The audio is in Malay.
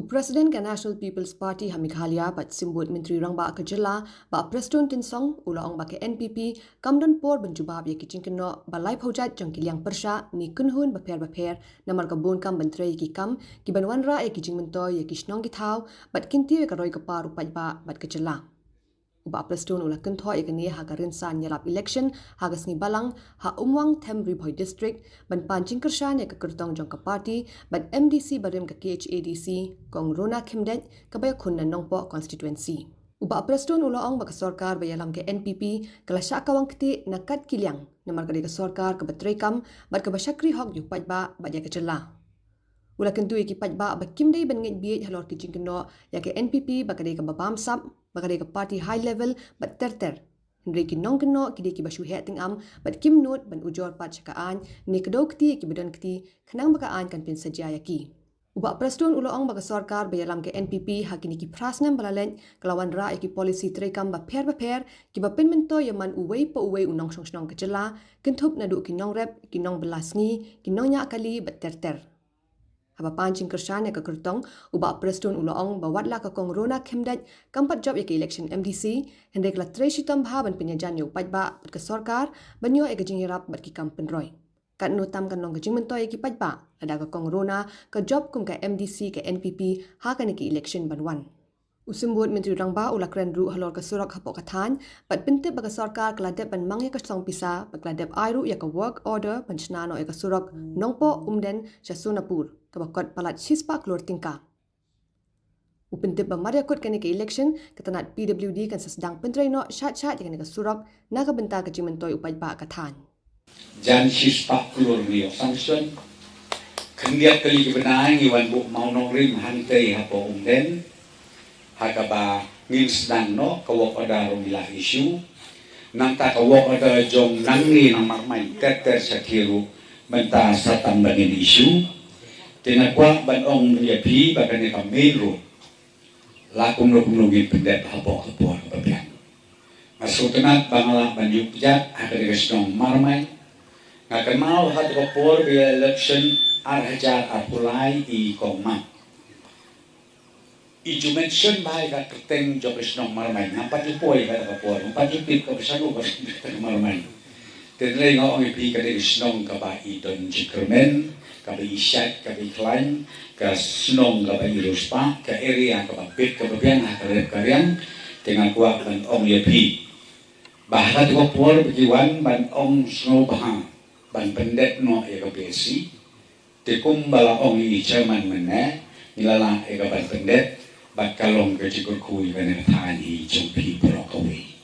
President ka National People's Party ha Meghalaya bat Symbud Myntri Rangbah ka Jylla Bah Prestone Tynsong ulaong ba ke NPP kamdan por ban jubab ye ki jingkynnoh ba laiphew jong Liang Pyrshah ni kynhun bapher namar ka bunkam ban trei ki kam ki ban wanrah ye ki pynmyntoi ye ki shnong ki thaw bat kyntiew ka roi ka paru paidbah bat ka Jylla Bah Prestone ula kynhoi ikani ha ka rinsan nyalap election ha gasngi balang ha Umwang Them Ri-Bhoi District ban pancing kershan ya ka kertong jong ka party ban MDC barim ka KHADC Kong Rona Khymdeit ka bayakun na Nongpoh Constituency. Bah Prestone ulaong baka sorkar bayalam ke NPP kala sya Kawang ktieh na kat Liang namar ka de ka sorkar ka batrei kam bat ka basyakri hok yu paidbah bat ya ka Jylla. Ula kentui ki paidbah ba kimdei ban ngej biet halor ki jingkynnoh ya ke NPP ba kadai ka babamsap ba kadai ka party high level bat terter Hendri ki nongkynnoh ki de ki basyu het ting am bat kim note ban ujor pat chakaan ni kedau kti ki bedan kti khnang ba aan kan pin saja ya ki Bah Prestone ulaong ba ka sorkar bayalam ke NPP hakini ki prasnam balalen kelawan ra ki policy trei kam bapher ki ba pynmyntoi yaman uwei pa uwei unong shnong ka Jylla kentup na du ki nong rep ki nong belasngi ki nong nya kali bat terter Haba pancing kershan ya ka kertong Bah Prestone ulaong bawatla ka Kong Rona Khymdeit kampat job ya ke election MDC hendek la trei shitam ban penyajan yo paidbah bat ka sorkar banyo e ka jinghirap bat ki kam pynroi kat notam kan nong ka jingkynnoh ki paidbah ada ka Kong Rona ka job kum ka MDC ka NPP ha ka ki election banwan Symbud Myntri Rangbah ula kren ru halor ka surak hapok kathan bat pintip ba ka sorkar kladep ban mang ya ka song pisa ba kladep airu ya ka work order ban chnano ya ka surak Nongpoh Them Sonapur ka bakot palat shispa klor tingka Upintip ba mariakut kani ke election katanat PWD kan sedang pentrei no syat-syat ya ka surak na ka benta ka jingkynnoh upaidbah kathan Jan shispa klor niyo sanction kendiat kali kebenaran iwan bu mau nongrim hantai hapo Them hakaba ngin sedang no kawok ada romilah isu nanta kawok ada jong nangni namar main teter sakiru menta satam bangin isu tinakwa ban ong yapi bakane kamero lakum lugin pendet hapo kapor babian masuk tenat bangala banjuk jat ada shnong marmai ngakan mau hat kapor bi election arhajar apulai I koma Iju mention bahay ka keteng jok shnong marmay nampat Ri-Bhoi ka kapor nampat pit ka besano ka marmay tenlay nga ong ipi ka shnong ka ba idon jikermen ka ba isyat ka ba iklan ka shnong ka ba iruspa ka area ka ba pit ka ba biyan ha ka rep karyang tengan kuwa ban ong ipi bahat kapor bagiwan ban ong snow baha ban pendet no ya ka besi tekum bala ong I chairman mene nilala ya ka ban pendet bat kalong ka jikur kui ka nagtani jong pi porok away